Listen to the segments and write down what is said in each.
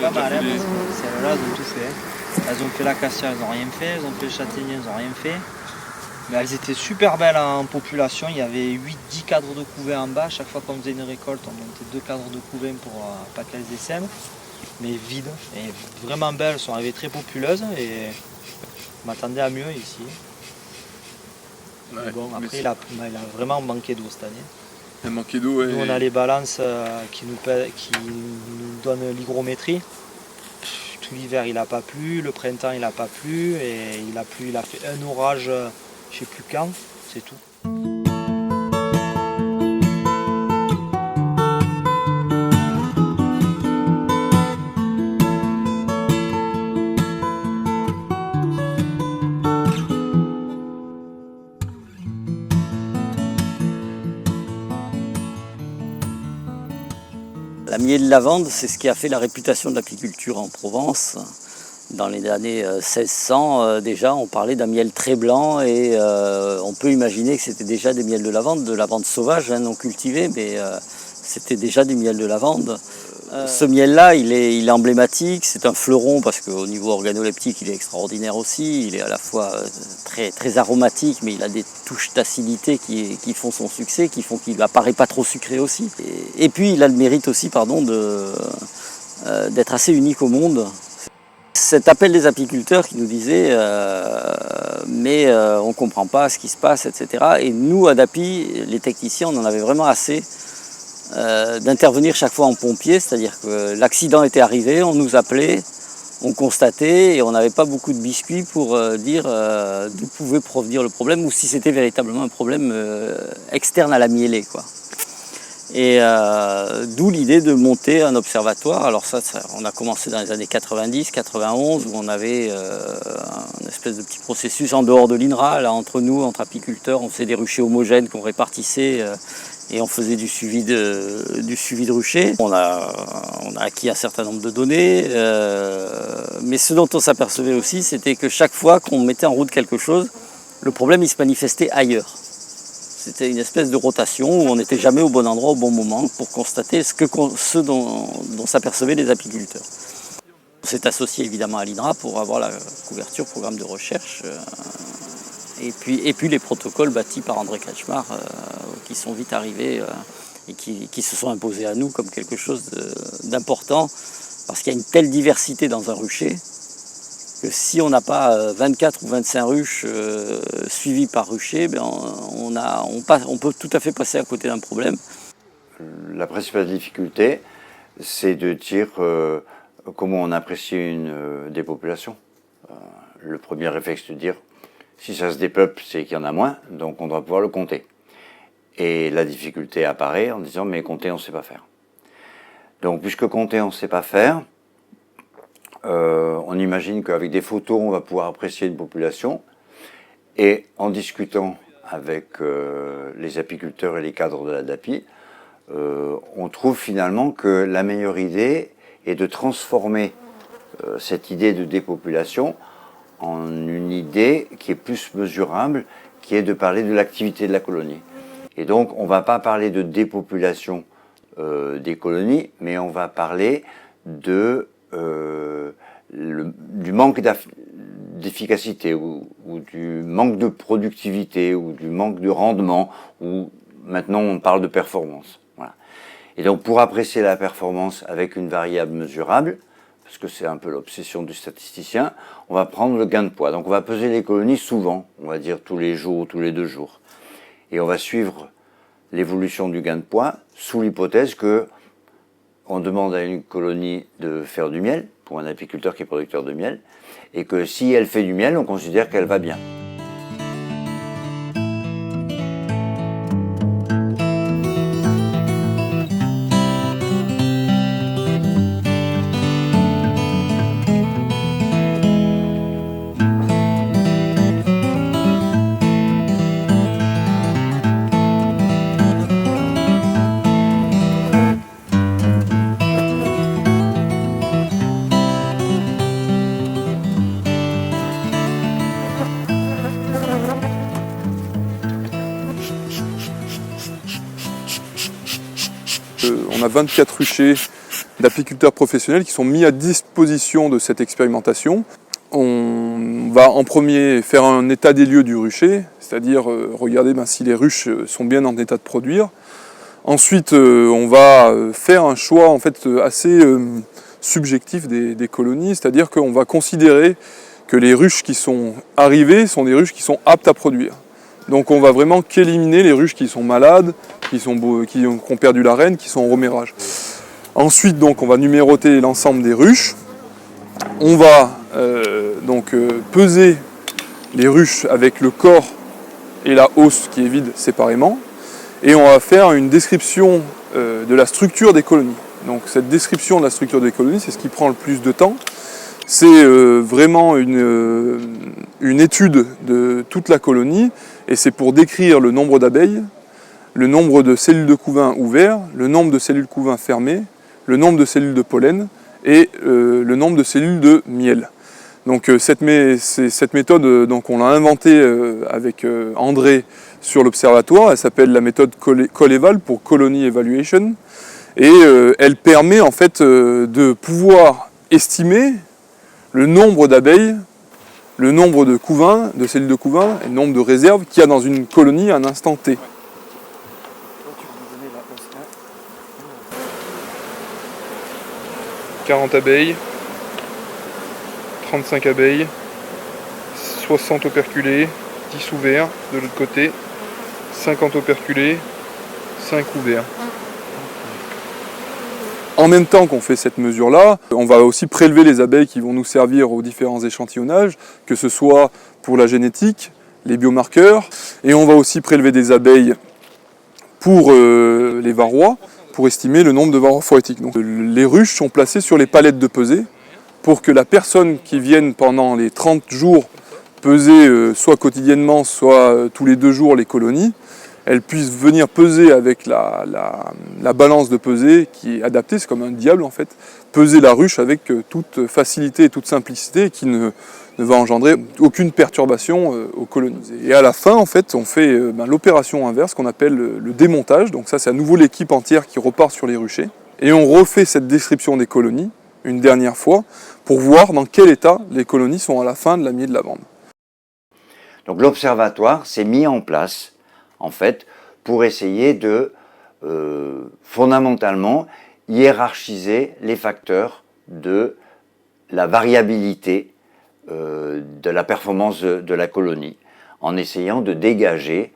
pas mal, hein, parce que celles-là, elles ont tout fait. Hein. Elles ont fait l'acacia, elles n'ont rien fait. Elles ont fait le châtaignier, elles n'ont rien fait. Mais elles étaient super belles en population. Il y avait 8-10 cadres de couvain en bas. Chaque fois qu'on faisait une récolte, on montait 2 cadres de couvain pour pas qu'elles essaiment. Mais vides. Et vraiment belles. Elles sont arrivées très populeuses. Et je m'attendais à mieux ici. Ouais, bon, après, il a vraiment manqué d'eau cette année. Il a manqué d'eau. Nous, on a les balances qui nous donnent l'hygrométrie. Tout l'hiver, il n'a pas plu. Le printemps, il n'a pas plu. Et il a plu. Il a fait un orage, je ne sais plus quand. C'est tout. La miel lavande, c'est ce qui a fait la réputation de l'apiculture en Provence. Dans les années 1600, déjà, on parlait d'un miel très blanc et on peut imaginer que c'était déjà des miels de lavande sauvage, hein, non cultivée, mais c'était déjà des miels de lavande. Ce miel-là, il est emblématique, c'est un fleuron parce qu'au niveau organoleptique, il est extraordinaire aussi. Il est à la fois très, très aromatique, mais il a des touches d'acidité qui font son succès, qui font qu'il n'apparaît pas trop sucré aussi. Et puis, il a le mérite aussi, d'être assez unique au monde. Cet appel des apiculteurs qui nous disait mais on ne comprend pas ce qui se passe, etc. Et nous, à Dapi, les techniciens, on en avait vraiment assez d'intervenir chaque fois en pompier, c'est-à-dire que l'accident était arrivé, on nous appelait, on constatait et on n'avait pas beaucoup de biscuits pour dire d'où pouvait provenir le problème ou si c'était véritablement un problème externe à la mielée, quoi. Et d'où l'idée de monter un observatoire. Alors ça, on a commencé dans les années 90, 91, où on avait un espèce de petit processus en dehors de l'INRA, là, entre nous, entre apiculteurs, on faisait des ruchers homogènes qu'on répartissait et on faisait du suivi de ruchers. On a acquis un certain nombre de données, mais ce dont on s'apercevait aussi, c'était que chaque fois qu'on mettait en route quelque chose, le problème il se manifestait ailleurs. C'était une espèce de rotation où on n'était jamais au bon endroit au bon moment pour constater ce dont s'apercevaient les apiculteurs. On s'est associé évidemment à l'INRA pour avoir la couverture, programme de recherche, et puis les protocoles bâtis par André Kretschmar qui sont vite arrivés et qui se sont imposés à nous comme quelque chose d'important parce qu'il y a une telle diversité dans un rucher que si on n'a pas 24 ou 25 ruches suivies par rucher, ben on peut tout à fait passer à côté d'un problème. La principale difficulté, c'est de dire comment on apprécie une dépopulation. Le premier réflexe de dire, si ça se dépeuple, c'est qu'il y en a moins, donc on doit pouvoir le compter. Et la difficulté apparaît en disant, mais compter, on ne sait pas faire. Donc, puisque compter, on ne sait pas faire, on imagine qu'avec des photos, on va pouvoir apprécier une population. Et en discutant avec les apiculteurs et les cadres de la DAPI, on trouve finalement que la meilleure idée est de transformer cette idée de dépopulation en une idée qui est plus mesurable, qui est de parler de l'activité de la colonie. Et donc, on ne va pas parler de dépopulation des colonies, mais on va parler du manque d'efficacité ou du manque de productivité ou du manque de rendement, ou maintenant on parle de performance. Voilà. Et donc, pour apprécier la performance avec une variable mesurable, parce que c'est un peu l'obsession du statisticien, on va prendre le gain de poids. Donc on va peser les colonies souvent, on va dire tous les jours, tous les 2 jours. Et on va suivre l'évolution du gain de poids sous l'hypothèse que on demande à une colonie de faire du miel, pour un apiculteur qui est producteur de miel, et que si elle fait du miel, on considère qu'elle va bien. On a 24 ruchers d'apiculteurs professionnels qui sont mis à disposition de cette expérimentation. On va en premier faire un état des lieux du rucher, c'est-à-dire regarder si les ruches sont bien en état de produire. Ensuite, on va faire un choix en fait assez subjectif des colonies, c'est-à-dire qu'on va considérer que les ruches qui sont arrivées sont des ruches qui sont aptes à produire. Donc on va vraiment qu'éliminer les ruches qui sont malades, qui ont perdu la reine, qui sont en remération. Ensuite, donc, on va numéroter l'ensemble des ruches. On va peser les ruches avec le corps et la hausse qui est vide séparément. Et on va faire une description de la structure des colonies. Donc cette description de la structure des colonies, c'est ce qui prend le plus de temps. C'est vraiment une étude de toute la colonie, et c'est pour décrire le nombre d'abeilles, le nombre de cellules de couvain ouverts, le nombre de cellules couvain fermées, le nombre de cellules de pollen et le nombre de cellules de miel. Donc cette méthode, donc, on l'a inventée avec André sur l'observatoire. Elle s'appelle la méthode Coleval pour Colony Evaluation, et elle permet en fait de pouvoir estimer le nombre d'abeilles, le nombre de couvains, de cellules de couvain et le nombre de réserves qu'il y a dans une colonie à un instant T. 40 abeilles, 35 abeilles, 60 operculés, 10 ouverts de l'autre côté, 50 operculés, 5 ouverts. En même temps qu'on fait cette mesure-là, on va aussi prélever les abeilles qui vont nous servir aux différents échantillonnages, que ce soit pour la génétique, les biomarqueurs, et on va aussi prélever des abeilles pour les varrois, pour estimer le nombre de varrois phorétiques. Donc, les ruches sont placées sur les palettes de pesée pour que la personne qui vienne pendant les 30 jours peser soit quotidiennement, soit tous les 2 jours les colonies, elle puisse venir peser avec la balance de pesée qui est adaptée, c'est comme un diable en fait, peser la ruche avec toute facilité et toute simplicité qui ne va engendrer aucune perturbation aux colonies. Et à la fin, en fait, on fait l'opération inverse qu'on appelle le démontage. Donc ça, c'est à nouveau l'équipe entière qui repart sur les ruchers. Et on refait cette description des colonies une dernière fois pour voir dans quel état les colonies sont à la fin de la nuit de lavande. Donc l'observatoire s'est mis en place, en fait, pour essayer de, fondamentalement, hiérarchiser les facteurs de la variabilité de la performance de la colonie, en essayant de dégager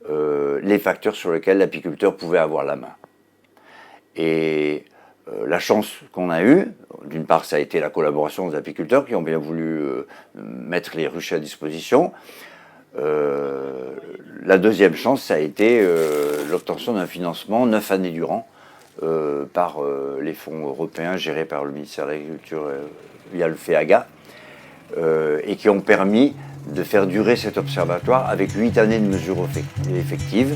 les facteurs sur lesquels l'apiculteur pouvait avoir la main. Et la chance qu'on a eue, d'une part ça a été la collaboration des apiculteurs qui ont bien voulu mettre les ruchers à disposition. La deuxième chance, ça a été l'obtention d'un financement 9 années durant par les fonds européens gérés par le ministère de l'Agriculture via le FEAGA, et qui ont permis de faire durer cet observatoire avec 8 années de mesures effectives.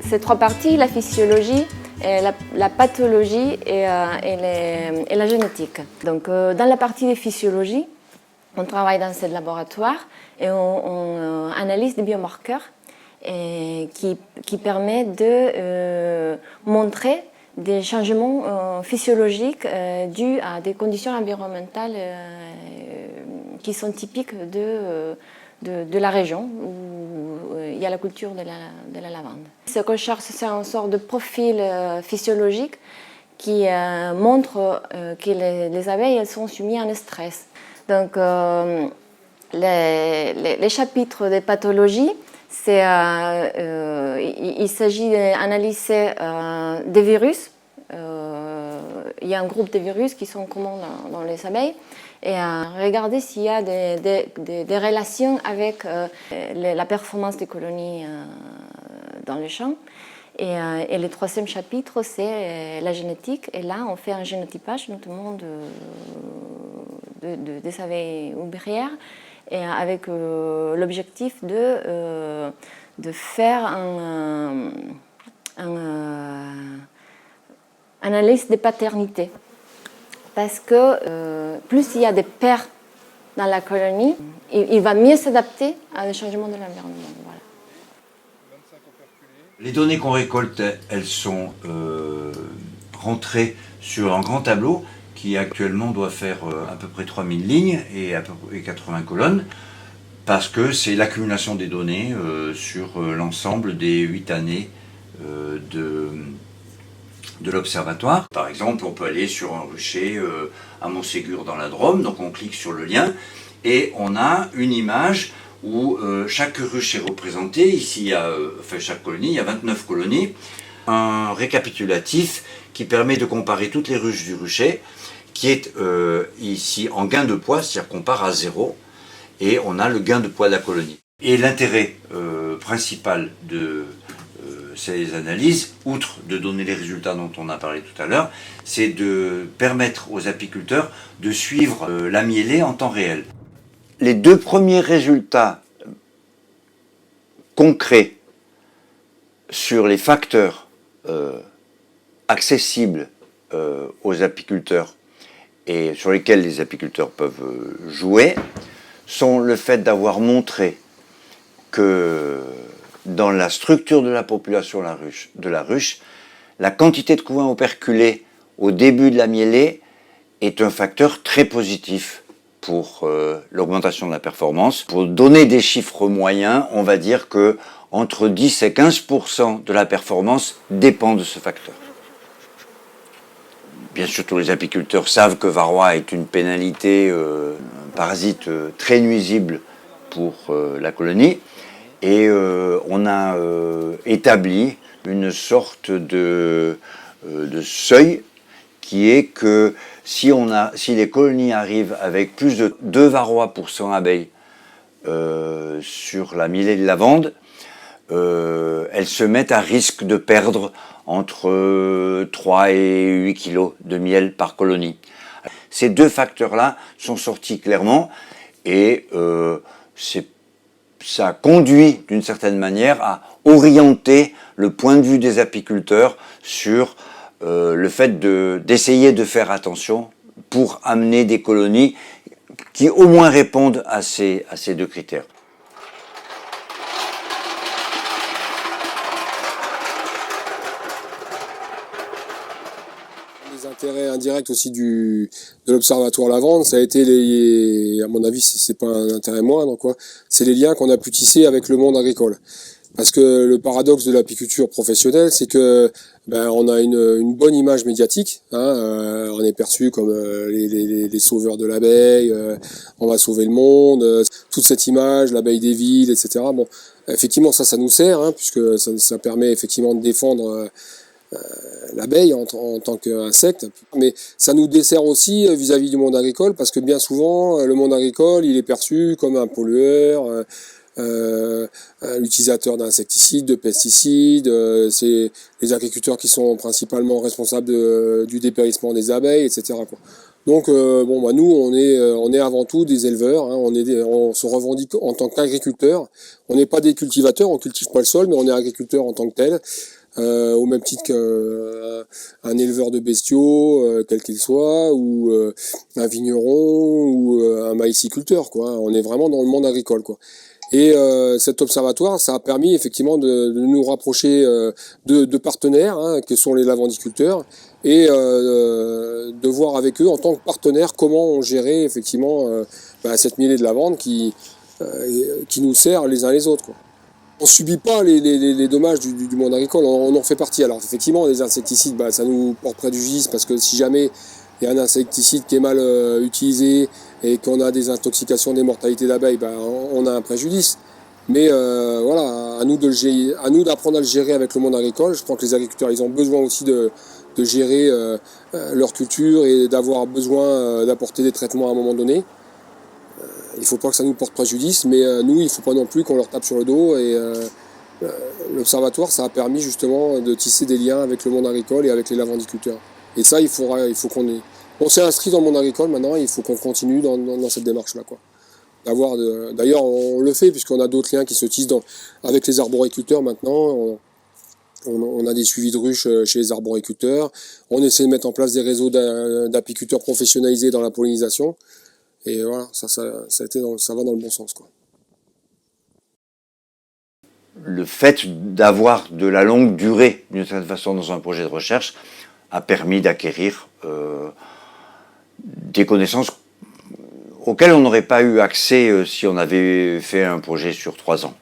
Ces 3 parties, la physiologie, la pathologie et la génétique. Donc, dans la partie de physiologie, on travaille dans ce laboratoire et on analyse des biomarqueurs qui permettent de montrer des changements physiologiques dus à des conditions environnementales qui sont typiques de la région où il y a la culture de la lavande. Ce qu'on cherche, c'est une sorte de profil physiologique qui montre que les abeilles elles sont soumises à un stress. Donc, les chapitres de pathologie, il s'agit d'analyser des virus. Il y a un groupe de virus qui sont communs dans les abeilles et regarder s'il y a des relations avec la performance des colonies dans le champ. Et le 3e chapitre, c'est la génétique. Et là, on fait un génotypage, notamment des abeilles ouvrières. et avec l'objectif de faire une analyse des paternités. Parce que plus il y a des pères dans la colonie, il va mieux s'adapter à des changements de l'environnement. Voilà. Les données qu'on récolte, elles sont rentrées sur un grand tableau qui actuellement doit faire à peu près 3000 lignes et à peu près 80 colonnes, parce que c'est l'accumulation des données sur l'ensemble des 8 années de l'observatoire. Par exemple, on peut aller sur un rucher à Montségur dans la Drôme, donc on clique sur le lien et on a une image où chaque ruche est représentée. Ici, il y a, chaque colonie, il y a 29 colonies. Un récapitulatif qui permet de comparer toutes les ruches du rucher, qui est ici en gain de poids, c'est-à-dire qu'on part à 0, et on a le gain de poids de la colonie. Et l'intérêt principal de ces analyses, outre de donner les résultats dont on a parlé tout à l'heure, c'est de permettre aux apiculteurs de suivre la mielée en temps réel. Les deux premiers résultats concrets sur les facteurs accessibles aux apiculteurs et sur lesquels les apiculteurs peuvent jouer sont le fait d'avoir montré que dans la structure de la population de la ruche, la quantité de couvains operculés au début de la mielée est un facteur très positif pour l'augmentation de la performance. Pour donner des chiffres moyens, on va dire que entre 10 et 15% de la performance dépend de ce facteur. Bien sûr, tous les apiculteurs savent que varroa est une pénalité, un parasite très nuisible pour la colonie. Et on a établi une sorte de seuil qui est que si les colonies arrivent avec plus de 2 varroa pour 100 abeilles sur la mielée de lavande, elles se mettent à risque de perdre entre 3 et 8 kilos de miel par colonie. Ces deux facteurs-là sont sortis clairement et ça conduit d'une certaine manière à orienter le point de vue des apiculteurs sur le fait d'essayer de faire attention pour amener des colonies qui au moins répondent à ces deux critères. Les intérêts indirects aussi de l'Observatoire Lavande, ça a été, à mon avis, c'est pas un intérêt moindre, quoi. C'est les liens qu'on a pu tisser avec le monde agricole. Parce que le paradoxe de l'apiculture professionnelle, c'est que on a une bonne image médiatique, hein, on est perçu comme les sauveurs de l'abeille, on va sauver le monde, toute cette image, l'abeille des villes, etc. Bon, effectivement, ça nous sert, hein, puisque ça permet effectivement de défendre l'abeille en tant qu'insecte, mais ça nous dessert aussi vis-à-vis du monde agricole, parce que bien souvent, le monde agricole, il est perçu comme un pollueur, l'utilisateur d'insecticides, de pesticides, c'est les agriculteurs qui sont principalement responsables du dépérissement des abeilles, etc., quoi. Donc nous on est avant tout des éleveurs, hein, on se revendique en tant qu'agriculteurs. On n'est pas des cultivateurs, on cultive pas le sol, mais on est agriculteur en tant que tel. Au même titre qu'un éleveur de bestiaux, quel qu'il soit, ou un vigneron, ou un maïsiculteur, quoi. On est vraiment dans le monde agricole, quoi. Et cet observatoire, ça a permis effectivement de nous rapprocher de partenaires, hein, que sont les lavandiculteurs, et de voir avec eux en tant que partenaires comment on gérait effectivement cette mielée de lavande qui nous sert les uns les autres, quoi. On ne subit pas les dommages du monde agricole, on en fait partie. Alors effectivement, les insecticides, ça nous porte préjudice, parce que si jamais il y a un insecticide qui est mal utilisé et qu'on a des intoxications, des mortalités d'abeilles, on a un préjudice. Mais voilà, à nous d'apprendre à le gérer avec le monde agricole. Je crois que les agriculteurs, ils ont besoin aussi de gérer leur culture et d'avoir besoin d'apporter des traitements à un moment donné. Il ne faut pas que ça nous porte préjudice, mais nous, il ne faut pas non plus qu'on leur tape sur le dos. Et l'observatoire, ça a permis justement de tisser des liens avec le monde agricole et avec les lavandiculteurs. Et ça, il faut qu'on ait. On s'est inscrit dans le monde agricole maintenant, il faut qu'on continue dans cette démarche-là, quoi. D'ailleurs, on le fait puisqu'on a d'autres liens qui se tissent avec les arboriculteurs maintenant. On a des suivis de ruches chez les arboriculteurs. On essaie de mettre en place des réseaux d'apiculteurs professionnalisés dans la pollinisation. Et voilà, ça va dans le bon sens, quoi. Le fait d'avoir de la longue durée, d'une certaine façon, dans un projet de recherche, a permis d'acquérir des connaissances auxquelles on n'aurait pas eu accès si on avait fait un projet sur 3 ans.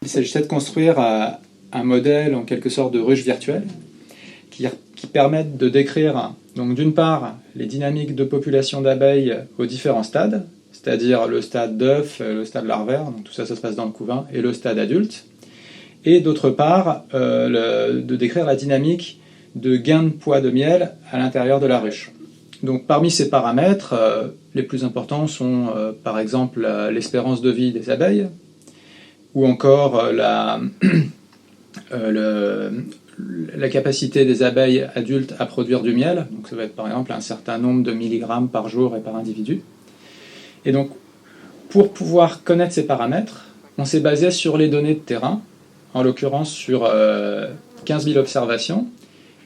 Il s'agissait de construire un modèle, en quelque sorte, de ruche virtuelle qui permette de décrire, donc d'une part, les dynamiques de population d'abeilles aux différents stades, c'est-à-dire le stade d'œuf, le stade larvaire, donc tout ça, ça se passe dans le couvain, et le stade adulte, et d'autre part, de décrire la dynamique de gain de poids de miel à l'intérieur de la ruche. Donc parmi ces paramètres, les plus importants sont par exemple l'espérance de vie des abeilles, ou encore la capacité des abeilles adultes à produire du miel, donc ça va être par exemple un certain nombre de milligrammes par jour et par individu. Et donc pour pouvoir connaître ces paramètres, on s'est basé sur les données de terrain, en l'occurrence sur 15 000 observations,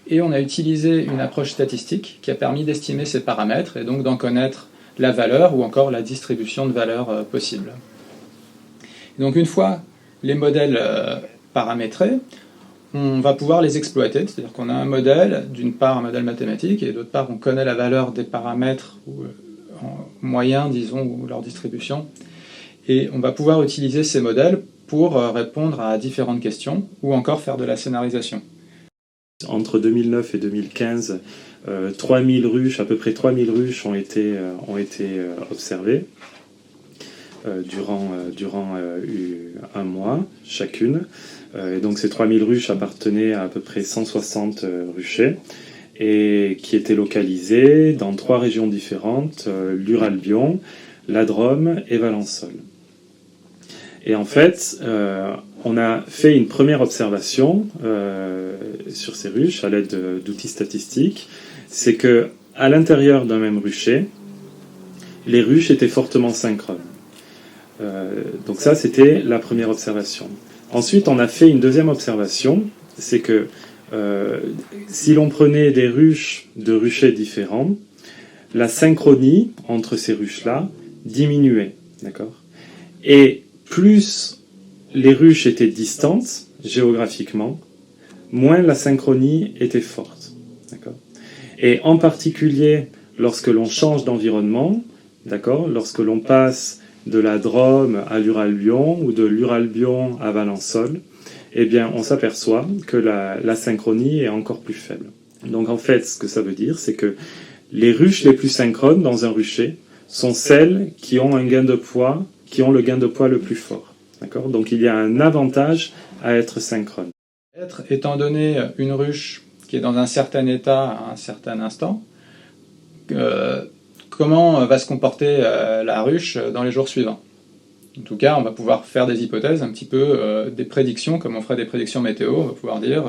et on a utilisé une approche statistique qui a permis d'estimer ces paramètres et donc d'en connaître la valeur ou encore la distribution de valeurs possibles. Et donc une fois les modèles paramétrés, on va pouvoir les exploiter, c'est-à-dire qu'on a un modèle, d'une part un modèle mathématique, et d'autre part on connaît la valeur des paramètres moyens, disons, ou leur distribution, et on va pouvoir utiliser ces modèles pour répondre à différentes questions ou encore faire de la scénarisation. Entre 2009 et 2015, 3000 ruches, à peu près 3000 ruches ont été observées durant un mois chacune. Et donc ces 3000 ruches appartenaient à peu près 160 ruchers et qui étaient localisées dans 3 régions différentes, l'Uralbion, la Drôme et Valençol. Et en fait, on a fait une première observation sur ces ruches à l'aide d'outils statistiques, c'est que à l'intérieur d'un même rucher, les ruches étaient fortement synchrones. Donc ça, c'était la première observation. Ensuite, on a fait une deuxième observation, c'est que si l'on prenait des ruches de ruchers différents, la synchronie entre ces ruches-là diminuait, d'accord ? Et plus les ruches étaient distantes géographiquement, moins la synchronie était forte, d'accord ? Et en particulier, lorsque l'on change d'environnement, d'accord, lorsque l'on passe de la Drôme à l'Uralbion ou de l'Uralbion à Valençol, eh bien, on s'aperçoit que la synchronie est encore plus faible. Donc en fait, ce que ça veut dire, c'est que les ruches les plus synchrones dans un rucher sont celles qui ont un gain de poids, qui ont le gain de poids le plus fort. D'accord ? Donc il y a un avantage à être synchrone. Étant donné une ruche qui est dans un certain état à un certain instant, comment va se comporter la ruche dans les jours suivants ? En tout cas, on va pouvoir faire des hypothèses, un petit peu des prédictions, comme on ferait des prédictions météo. On va pouvoir dire,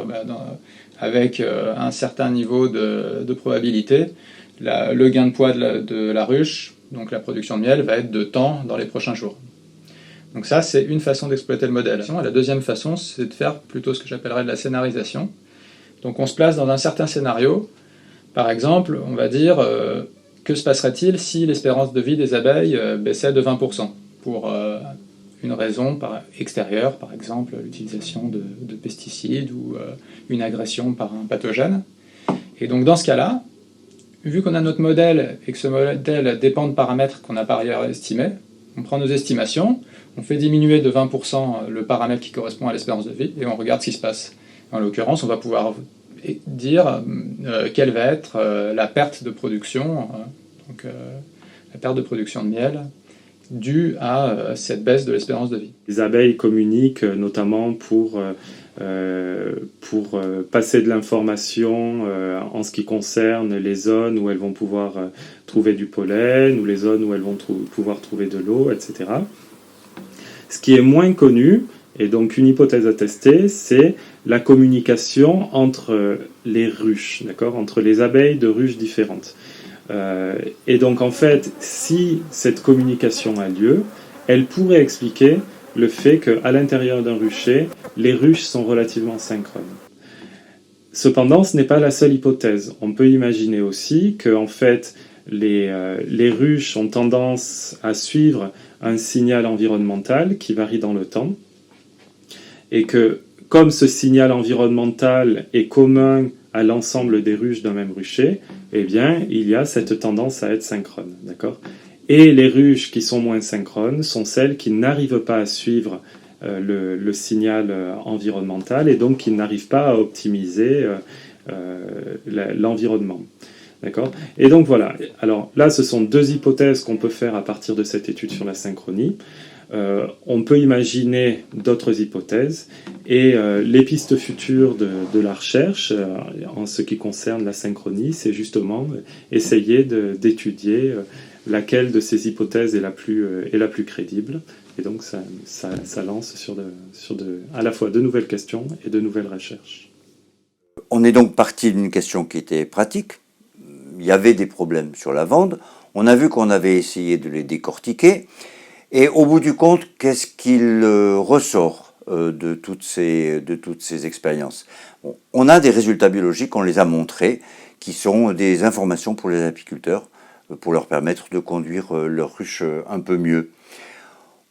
avec un certain niveau de probabilité, le gain de poids de la ruche, donc la production de miel, va être de temps dans les prochains jours. Donc ça, c'est une façon d'exploiter le modèle. Et la deuxième façon, c'est de faire plutôt ce que j'appellerais de la scénarisation. Donc on se place dans un certain scénario. Par exemple, on va dire, que se passerait-il si l'espérance de vie des abeilles baissait de 20% pour une raison extérieure, par exemple l'utilisation de pesticides ou une agression par un pathogène. Et donc dans ce cas-là, vu qu'on a notre modèle et que ce modèle dépend de paramètres qu'on a par ailleurs estimés, on prend nos estimations, on fait diminuer de 20% le paramètre qui correspond à l'espérance de vie et on regarde ce qui se passe. En l'occurrence, on va pouvoir dire quelle va être la perte de production, la perte de production de miel due à cette baisse de l'espérance de vie. Les abeilles communiquent notamment pour passer de l'information en ce qui concerne les zones où elles vont pouvoir trouver du pollen ou les zones où elles vont pouvoir trouver de l'eau, etc. Ce qui est moins connu, et donc une hypothèse à tester, c'est la communication entre les ruches, d'accord, entre les abeilles de ruches différentes. Et donc en fait, si cette communication a lieu, elle pourrait expliquer le fait qu'à l'intérieur d'un rucher, les ruches sont relativement synchrones. Cependant, ce n'est pas la seule hypothèse. On peut imaginer aussi que en fait, les ruches ont tendance à suivre un signal environnemental qui varie dans le temps, et que comme ce signal environnemental est commun à l'ensemble des ruches d'un même rucher, eh bien, il y a cette tendance à être synchrone, d'accord ? Et les ruches qui sont moins synchrones sont celles qui n'arrivent pas à suivre le signal environnemental et donc qui n'arrivent pas à optimiser l'environnement. D'accord ? Et donc voilà, alors là ce sont deux hypothèses qu'on peut faire à partir de cette étude sur la synchronie. On peut imaginer d'autres hypothèses et les pistes futures de la recherche en ce qui concerne la synchronie, c'est justement essayer d'étudier laquelle de ces hypothèses est la plus crédible. Et donc ça lance sur à la fois de nouvelles questions et de nouvelles recherches. On est donc parti d'une question qui était pratique. Il y avait des problèmes sur la vente. On a vu qu'on avait essayé de les décortiquer. Et au bout du compte, qu'est-ce qu'il ressort de toutes ces expériences ? Bon, on a des résultats biologiques, on les a montrés, qui sont des informations pour les apiculteurs, pour leur permettre de conduire leur ruche un peu mieux.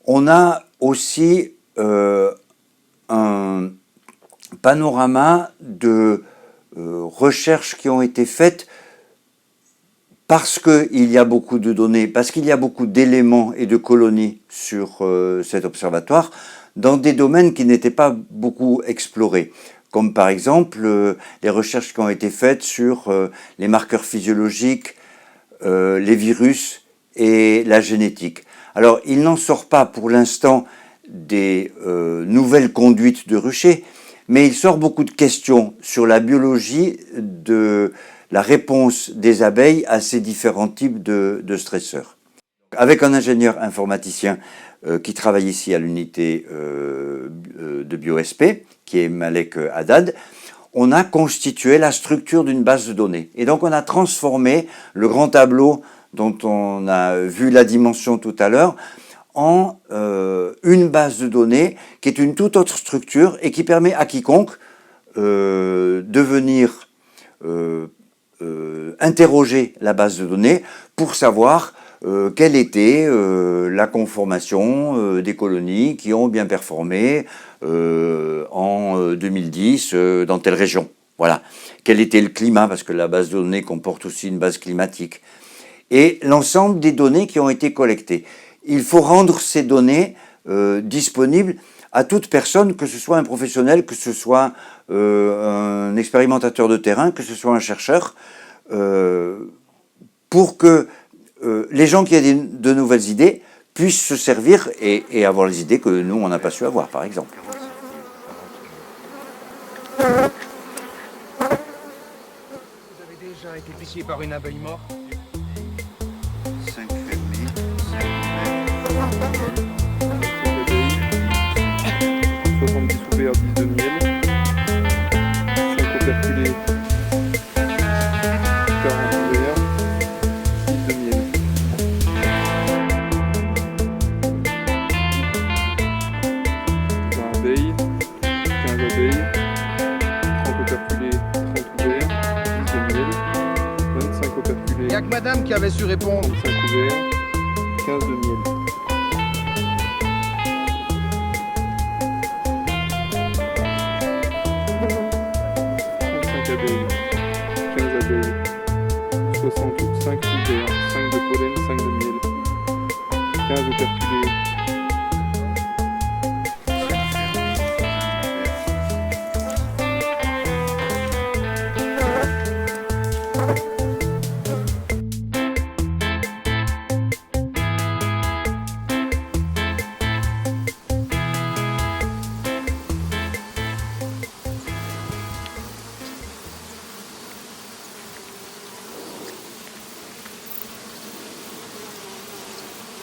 On a aussi un panorama de recherches qui ont été faites parce qu'il y a beaucoup de données, parce qu'il y a beaucoup d'éléments et de colonies sur cet observatoire, dans des domaines qui n'étaient pas beaucoup explorés, comme par exemple les recherches qui ont été faites sur les marqueurs physiologiques, les virus et la génétique. Alors, il n'en sort pas pour l'instant des nouvelles conduites de ruchers, mais il sort beaucoup de questions sur la biologie de la réponse des abeilles à ces différents types de stresseurs. Avec un ingénieur informaticien qui travaille ici à l'unité de BioSP, qui est Malek Haddad, on a constitué la structure d'une base de données. Et donc on a transformé le grand tableau dont on a vu la dimension tout à l'heure en une base de données qui est une toute autre structure et qui permet à quiconque de venir interroger la base de données pour savoir quelle était la conformation des colonies qui ont bien performé en 2010 dans telle région. Voilà. Quel était le climat, parce que la base de données comporte aussi une base climatique. Et l'ensemble des données qui ont été collectées. Il faut rendre ces données disponibles à toute personne, que ce soit un professionnel, que ce soit un expérimentateur de terrain, que ce soit un chercheur, pour que les gens qui ont de nouvelles idées puissent se servir et avoir les idées que nous, on n'a pas su avoir, par exemple. Vous avez déjà été piqué par une abeille morte ? 5 fermés, 5 70 ouverts, 10 de miel, 5 operculés, 40 ouverts, 10 de miel. 20 abeilles, 15 abeilles, 30 operculés, 30 ouverts, 10 de miel, 25 operculés. Il n'y a que madame qui avait su répondre. 25 ouverts, 15 de miel. 35 abeilles, 15 abeilles, 65 ouverts, 5 de pollen, 5 de miel, 15 operculés,